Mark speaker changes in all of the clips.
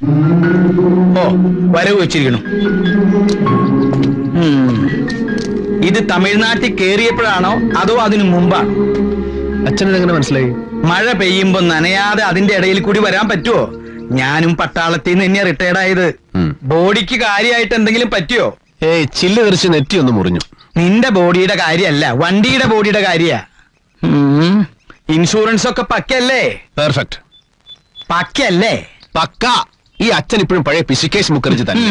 Speaker 1: ഓ വരവ് വെച്ചിരിക്കണു. ഇത് തമിഴ്നാട്ടിൽ കേറിയപ്പോഴാണോ അതോ അതിനു മുമ്പാണോ?
Speaker 2: അച്ഛനെങ്ങനെ മനസ്സിലായി?
Speaker 1: മഴ പെയ്യുമ്പോ നനയാതെ അതിന്റെ ഇടയിൽ കൂടി വരാൻ പറ്റുമോ? ഞാനും പട്ടാളത്തിൽ നിന്ന് തന്നെയാ റിട്ടയർഡ് ആയത്. ബോഡിക്ക് കാര്യമായിട്ട് എന്തെങ്കിലും പറ്റിയോ?
Speaker 2: ഏയ്, ചില്ല് തെറിച്ച് നെറ്റി ഒന്ന് മുറിഞ്ഞു.
Speaker 1: നിന്റെ ബോഡിയുടെ കാര്യമല്ല, വണ്ടിയുടെ ബോഡിയുടെ കാര്യ. ഇൻഷുറൻസ് ഒക്കെ പക്കല്ലേ?
Speaker 2: പെർഫെക്റ്റ്.
Speaker 1: പക്കല്ലേ?
Speaker 2: പക്ക. ഈ അച്ഛൻ ഇപ്പോഴും പഴയ പിശുക്കേശ് മുഖർജി തന്നെ.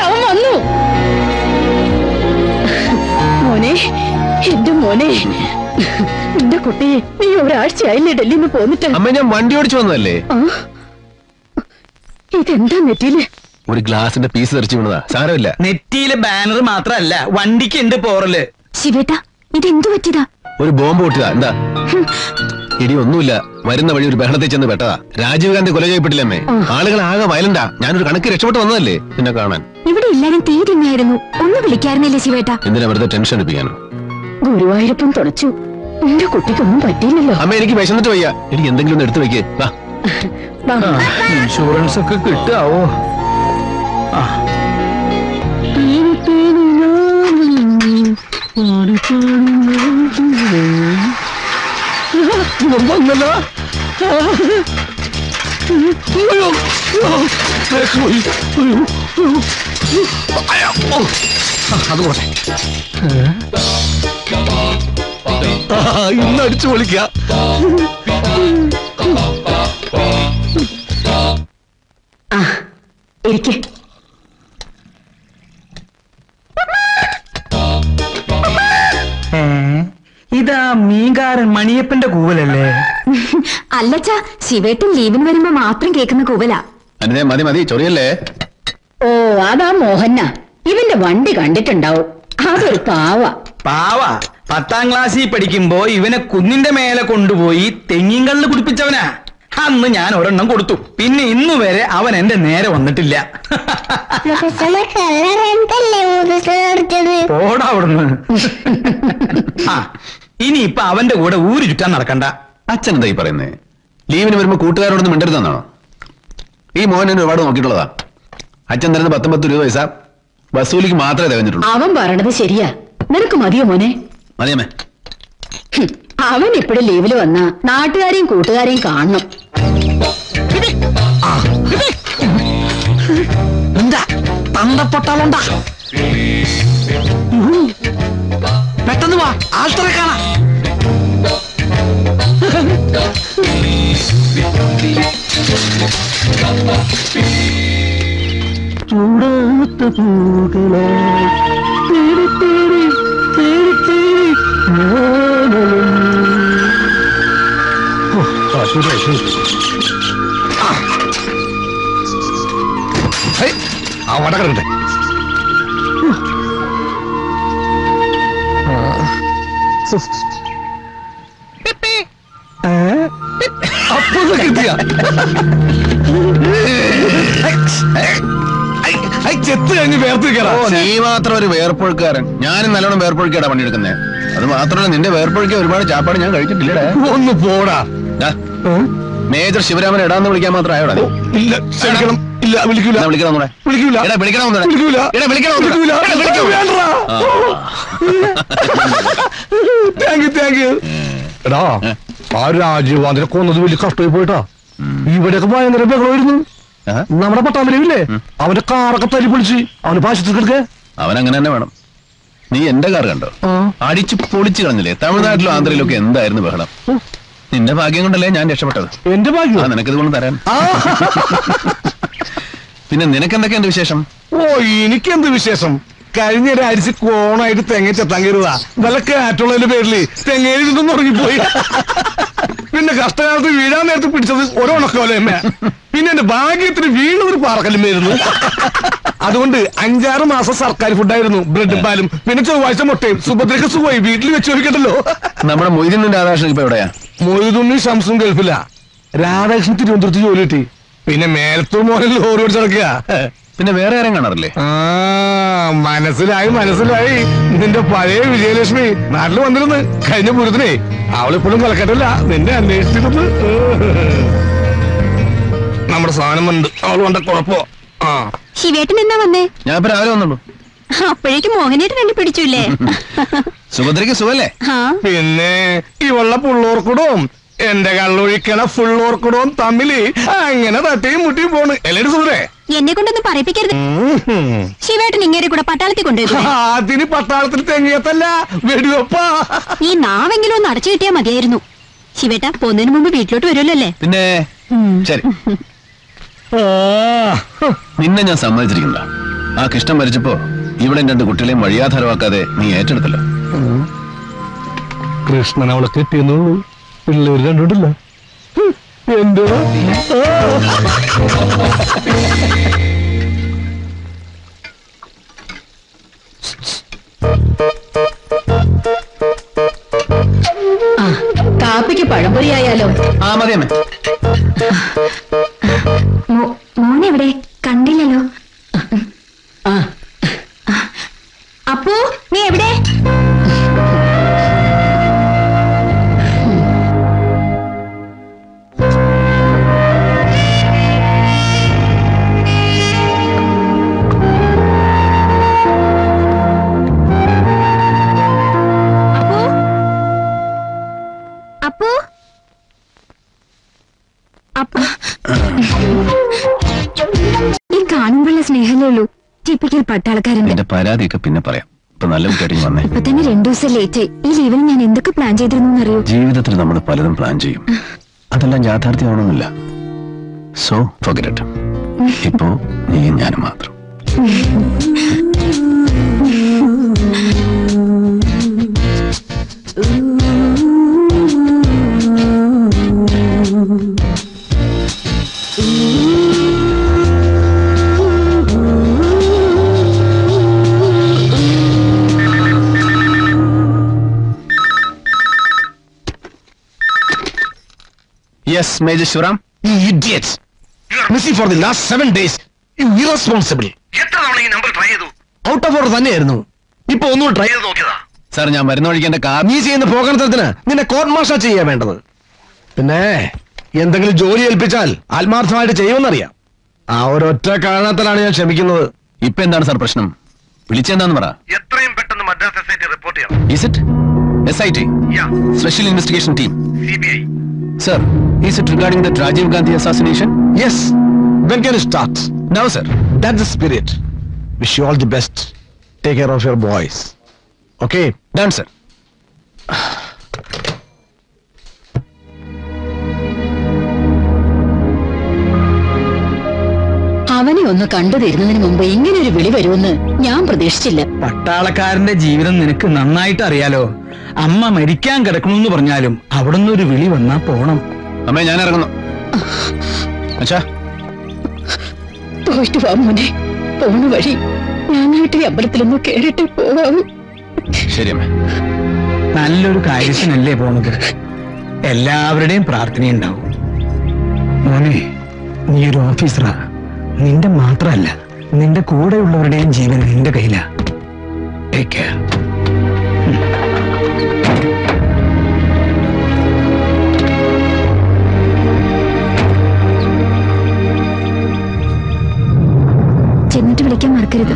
Speaker 3: അവൻ വന്നു. മോനെ, എന്റെ മോനെ, എന്റെ കുട്ടി, നീ ഒരാഴ്ചയായില്ലേ ഡൽഹിന്ന് പോന്നിട്ട്?
Speaker 2: അമ്മ, ഞാൻ വണ്ടി ഓടിച്ചു വന്നതല്ലേ.
Speaker 3: ഇതെന്താ നെറ്റിയില്?
Speaker 2: ഒരു ഗ്ലാസിന്റെ പീസ് തെറിച്ചു വീണതാ. സാരമില്ല.
Speaker 1: നെറ്റിയിലെ ബാനർ മാത്രല്ല, വണ്ടിക്ക് ഉണ്ട് പോറല്.
Speaker 3: ശിവേട്ടാ, ഇതെന്തു പറ്റിയതാ?
Speaker 2: ഒരു ബോംബ് പൊട്ടിയതാ. എന്താ ഇടി? ഒന്നുമില്ല, വരുന്ന വഴി ഒരു ബഹളത്തിൽ ചെന്ന് പെട്ടതാ. രാജീവ് ഗാന്ധി കൊല ചെയ്യപ്പെട്ടില്ലേ അമ്മേ? ആളുകൾ ആകെ വയലന്റാ. ഞാനൊരു കണക്ക് രക്ഷപ്പെട്ട് വന്നതല്ലേ പിന്നെ കാണാൻ.
Speaker 3: ഇവിടെ എല്ലാരും തീ തിന്നായിരുന്നു. ഒന്ന് വിളിക്കാറുന്നില്ലേ ശിവേട്ടാ?
Speaker 2: എന്തിനാ വെറുതെ ടെൻഷൻ എടുപ്പിക്കാനോ?
Speaker 3: ഗുരുവായൂരപ്പം തുണച്ചു. എന്റെ കുട്ടിക്കൊന്നും പറ്റിയില്ലല്ലോ.
Speaker 2: അമ്മ, എനിക്ക് വിശന്നിട്ട് വയ്യ. എനിക്ക് എന്തെങ്കിലും ഒന്ന് എടുത്തു വെക്കേ.
Speaker 1: ഇൻഷുറൻസ് ഒക്കെ കിട്ടാവോ?
Speaker 2: ഇന്ന് അടിച്ചു പൊളിക്ക.
Speaker 3: ഇരിക്കെ.
Speaker 1: ഇതാ മീൻകാരൻ മണിയപ്പന്റെ കൂവലല്ലേ?
Speaker 3: അല്ലച്ചാ, ശിവേട്ടൻ ലീവിന് വരുമ്പോ മാത്രം കേൾക്കുന്ന കൂവലാ.
Speaker 2: അനിതേ, മതി മതി, ചൊറിയല്ലേ.
Speaker 3: ഓ, അതാ മോഹന്ന. ഇവന്റെ വണ്ടി കണ്ടിട്ടുണ്ടാവും. അതൊരു പാവ.
Speaker 1: പാവ? 10ാം ക്ലാസ്സിൽ പഠിക്കുമ്പോ ഇവനെ കുന്നിന്റെ മേലെ കൊണ്ടുപോയി തെങ്ങിൻകള്ള് കുടിപ്പിച്ചവനാ. അന്ന് ഞാൻ ഒരെണ്ണം കൊടുത്തു. പിന്നെ ഇന്നു വരെ അവൻ എന്റെ നേരെ വന്നിട്ടില്ല. പോടാ അവിടുന്ന്. ഇനിയിപ്പൊ അവന്റെ കൂടെ ഊര് ചുറ്റാൻ നടക്കണ്ട.
Speaker 2: അച്ഛൻ എന്താ ഈ പറയുന്നേ? ലീവിന് വരുമ്പോ കൂട്ടുകാരോടൊന്നും മിണ്ടരുതെന്നാണോ? ഈ മോഹൻ എന്നെ ഒരുപാട് നോക്കിയിട്ടുള്ളതാ. അച്ഛൻ തരുന്ന 19-20 പൈസ വസൂലിക്ക് മാത്രമേ തികഞ്ഞിട്ടുള്ളൂ.
Speaker 3: അവൻ പറയണത് ശരിയാ. നിനക്ക് മതിയോ മോനെ?
Speaker 2: മതിയമ്മേ.
Speaker 3: അവൻ എപ്പോഴും ലീവില് വന്ന നാട്ടുകാരെയും കൂട്ടുകാരെയും കാണണം.
Speaker 1: എന്താ തന്തപ്പൊട്ടാളുണ്ടാ? പെട്ടെന്ന് വാ, ആൾത്തറ കാണാം. ചൂടാത്ത പൂകളെ തേടി തേടി തേടി തേടി
Speaker 2: അവിടെ കിടക്കട്ടെ.
Speaker 1: അപ്പൊ കിട്ടിയ ചെത്ത് കഴിഞ്ഞ് വേർത്ത് കയറാ.
Speaker 2: നീ മാത്രം ഒരു വേർപ്പൊഴുക്കാരൻ. ഞാനും നല്ലോണം വേർപ്പൊഴുക്കാടാ പണിയെടുക്കുന്നേ. അത് മാത്രമല്ല, നിന്റെ വേർപ്പൊഴുക്ക ഒരുപാട് ചാപ്പാട് ഞാൻ കഴിച്ചിട്ടില്ലേ.
Speaker 1: ഒന്ന് പോടാ.
Speaker 2: മേജർ ശിവരാമൻ എടാന്ന് വിളിക്കാൻ മാത്രം ആയോടാ?
Speaker 1: ഇല്ല, ക്ഷമിക്കണം. ഇല്ല, വിളിക്കൂല.
Speaker 2: വിളിക്കണം.
Speaker 1: വിളിക്കൂല. Thank you. എടാ, ആ രാജീവ് ഗാന്ധിനെ കൊന്നത് വലിയ കഷ്ടമായി പോയിട്ടാ. ഇവിടെയൊക്കെ ഭയങ്കര ബഹളമായിരുന്നു. നമ്മുടെ പട്ടാമ്പലമില്ലേ, അവന്റെ കാറൊക്കെ തല്ലി പൊളിച്ച് അവന് പാശത്തിൽ കിടക്കേ.
Speaker 2: അവൻ അങ്ങനെ തന്നെ വേണം. നീ എന്റെ കാർ കണ്ടോ? അടിച്ചു പൊളിച്ചു കളഞ്ഞില്ലേ? തമിഴ്നാട്ടിലും ആന്ധ്രയിലും ഒക്കെ എന്തായിരുന്നു ബഹളം. നിന്റെ ഭാഗ്യം കൊണ്ടല്ലേ ഞാൻ രക്ഷപ്പെട്ടത്.
Speaker 1: എന്റെ ഭാഗ്യം?
Speaker 2: നിനക്കിത് കൊണ്ട് തരാൻ. പിന്നെ നിനക്കെന്തൊക്കെയുണ്ട് വിശേഷം?
Speaker 1: ഓ, എനിക്കെന്ത് വിശേഷം? കഴിഞ്ഞ ഒരാഴ്ച കോണായിട്ട് തെങ്ങ ചെത്താൻ കയറുക. വല്ല കാറ്റുള്ളതിന്റെ പേരില് തെങ്ങയിൽ നിന്നും ഉറങ്ങിപ്പോയി. പിന്നെ കഷ്ടകാലത്ത് വീഴാൻ നേരത്ത് പിടിച്ചത് ഒരോണക്കോലമ്മ. പിന്നെ എന്റെ ഭാഗ്യത്തിന് വീണൊരു പാറക്കല്ലുമായിരുന്നു. അതുകൊണ്ട് 5-6 മാസം സർക്കാർ ഫുഡായിരുന്നു. ബ്രെഡും പാലും, പിന്നെ ചൊവ്വാഴ്ച മുട്ടയും. സുഭദ്രക്ക് സുഖമായി, വീട്ടിൽ വെച്ച് ചോദിക്കണ്ടല്ലോ.
Speaker 2: നമ്മുടെ മൊയ്തീനും രാധാകൃഷ്ണൻ ഇപ്പൊ എവിടെയാ?
Speaker 1: മൊയ്തീനും ഷംസും ഗൾഫില്ല. രാധാകൃഷ്ണൻ തിരുവനന്തപുരത്ത് ജോലി കിട്ടി. പിന്നെ മേലത്തൂർ മോനിൽ ലോറി ഓടിച്ച് നടക്കുക.
Speaker 2: പിന്നെ വേറെ ആരും കാണാറില്ലേ?
Speaker 1: മനസ്സിലായി. നിന്റെ പഴയ വിജയലക്ഷ്മി നാട്ടിൽ വന്നിരുന്നു. കഴിഞ്ഞ പൂരത്തിനെ അവളിപ്പോഴും കൊലക്കട്ടില്ല, നിന്നെ അന്വേഷിച്ചിരുന്നു. നമ്മുടെ സാധനം ഉണ്ട്, അവൾ കൊണ്ട കുഴപ്പോ. ആ
Speaker 4: ശിവേട്ടൻ എന്നാ വന്നേ?
Speaker 2: ഞാൻ ഇപ്പൊ രാവിലെ വന്നുള്ളൂ.
Speaker 4: അപ്പോഴേക്കും മോഹനേട്ടൻ എന്നെ പിടിച്ചില്ലേ?
Speaker 2: സുഭദ്രയ്ക്ക് സുഖല്ലേ?
Speaker 1: പിന്നെ ഇവളുടെ പുള്ളോർക്കുടവും എന്റെ കള്ളൊഴിക്കണ ഫുള്ളോർക്കുടവും തമ്മില് അങ്ങനെ തട്ടിയും മുട്ടിയും പോണ്. എല്ലാരും സുഖേ?
Speaker 4: എന്നെ കൊണ്ടൊന്നും പറയിപ്പിക്കരുത്. ശിവേട്ടൻ ഇങ്ങേരെ കൂടെ പട്ടാളത്തിൽ കൊണ്ടുപോയി.
Speaker 1: അതിന് പട്ടാളത്തിൽ തെങ്ങിയത്തല്ല, വെടിവെപ്പാ.
Speaker 4: ഈ നാവെങ്കിലും ഒന്ന് അടച്ചു കിട്ടിയാ മതിയായിരുന്നു. ശിവേട്ട പോകുന്നതിന് മുമ്പ് വീട്ടിലോട്ട് വരുമല്ലോ അല്ലേ?
Speaker 2: പിന്നെ ശരി, നിന്നെ ഞാൻ സമ്മതിച്ചിരിക്കണ്ട. ആ കൃഷ്ണൻ മരിച്ചപ്പോ ഇവിടെ 2 കുട്ടികളെയും വഴിയാധാരമാക്കാതെ നീ ഏറ്റെടുത്തല്ലോ.
Speaker 1: കൃഷ്ണൻ അവളെ കെട്ടിയെന്നുള്ളൂ, പിള്ളേര് കണ്ടിട്ടില്ല. എന്റെ
Speaker 3: കാപ്പിക്ക് പഴംപൊരി ആയാലോ?
Speaker 2: ആ മതിയമ്മേ.
Speaker 4: മോനെവിടെ? കണ്ടില്ലല്ലോ. അപ്പോ നീ എവിടെ? ഈ കാണുമ്പോഴുള്ള സ്നേഹമേ ഉള്ളൂ. ടിപ്പിക്കൽ പട്ടാളക്കാരന്റെ.
Speaker 2: എന്റെ പരാതിയൊക്കെ പിന്നെ പറയാം. ഇപ്പൊ നല്ല കുട്ടിയായിട്ട് വന്നേ.
Speaker 4: ഇപ്പൊ തന്നെ 2 ദിവസം ലേറ്റ് ആയി. ഈ ലീവിന് ഞാൻ എന്തൊക്കെ പ്ലാൻ ചെയ്തിരുന്നു അറിയോ?
Speaker 2: ജീവിതത്തിൽ നമ്മൾ പലതും പ്ലാൻ ചെയ്യും, അതെല്ലാം യാഥാർത്ഥ്യമാണെന്നില്ല. So forget it. ഇപ്പോ നീയും ഞാനും മാത്രം. Yes, Major Shivaram.
Speaker 1: You idiots! You are missing for the last 7 days. You irresponsible.
Speaker 5: എത്ര തവണ ഈ നമ്പർ ട്രൈ ചെയ്തു?
Speaker 1: ഔട്ട് ഓഫ് ഓർഡർ തന്നെയായിരുന്നു. ഇപ്പൊ ഒന്നുകൂടെ ട്രൈ ചെയ്ത്
Speaker 5: നോക്കിയതാ.
Speaker 2: സാർ, ഞാൻ മരുന്ന് ഒഴിക്കാൻ എന്റെ കാർ
Speaker 1: നീ ചെയ്യുന്ന പോകണത്തിന് നിന്നെ കോർട്ട് മാർഷൽ ചെയ്യാൻ വേണ്ടത്. പിന്നെ എന്തെങ്കിലും ജോലി ഏൽപ്പിച്ചാൽ ആത്മാർത്ഥമായിട്ട് ചെയ്യുമെന്നറിയാം. ആ ഒരൊറ്റ കാരണത്തിലാണ് ഞാൻ ക്ഷമിക്കുന്നത്.
Speaker 2: ഇപ്പൊ എന്താണ് സാർ പ്രശ്നം? വിളിച്ചെന്താന്ന് പറ.
Speaker 5: എത്രയും പെട്ടെന്ന് മദ്രാസ് SIT റിപ്പോർട്ട് ചെയ്യണം.
Speaker 2: Is it SIT?
Speaker 5: Yeah.
Speaker 2: Special Investigation Team.
Speaker 5: CBI.
Speaker 2: Sir, is it regarding the Rajiv Gandhi assassination?
Speaker 1: Yes. When can you start?
Speaker 2: Now, sir.
Speaker 1: That's the spirit. Wish you all the best. Take care of your boys. Okay?
Speaker 2: Done, sir.
Speaker 3: അവനെ ഒന്ന് കണ്ടു തരുന്നതിന് മുമ്പ് ഇങ്ങനെ ഒരു വിളി വരുമെന്ന് ഞാൻ പ്രതീക്ഷിച്ചില്ല.
Speaker 6: പട്ടാളക്കാരന്റെ ജീവിതം നിനക്ക് നന്നായിട്ട് അറിയാലോ. അമ്മ മരിക്കാൻ കിടക്കണമെന്ന് പറഞ്ഞാലും അവിടുന്ന് ഒരു വിളി വന്നാ പോണം.
Speaker 2: അമ്മേ, ഞാൻ ഇറങ്ങുന്നു. അച്ഛാ,
Speaker 3: പോയിട്ട് വാ മോനെ. പോണ വഴി ഞാനായിട്ട് അമ്പലത്തിലൊന്ന് കേറിട്ട് പോവാം.
Speaker 2: ശരി അമ്മേ.
Speaker 6: നല്ലൊരു കാര്യത്തിനല്ലേ പോണത്. എല്ലാവരുടെയും പ്രാർത്ഥനയുണ്ടാവും. മോനെ, നീ ഒരു ഓഫീസറാ. നിന്റെ മാത്രല്ല, നിന്റെ കൂടെയുള്ളവരുടെയും ജീവൻ നിന്റെ കയ്യിലാ. Take care.
Speaker 4: ചെന്നിട്ട് വിളിക്കാൻ മറക്കരുത്.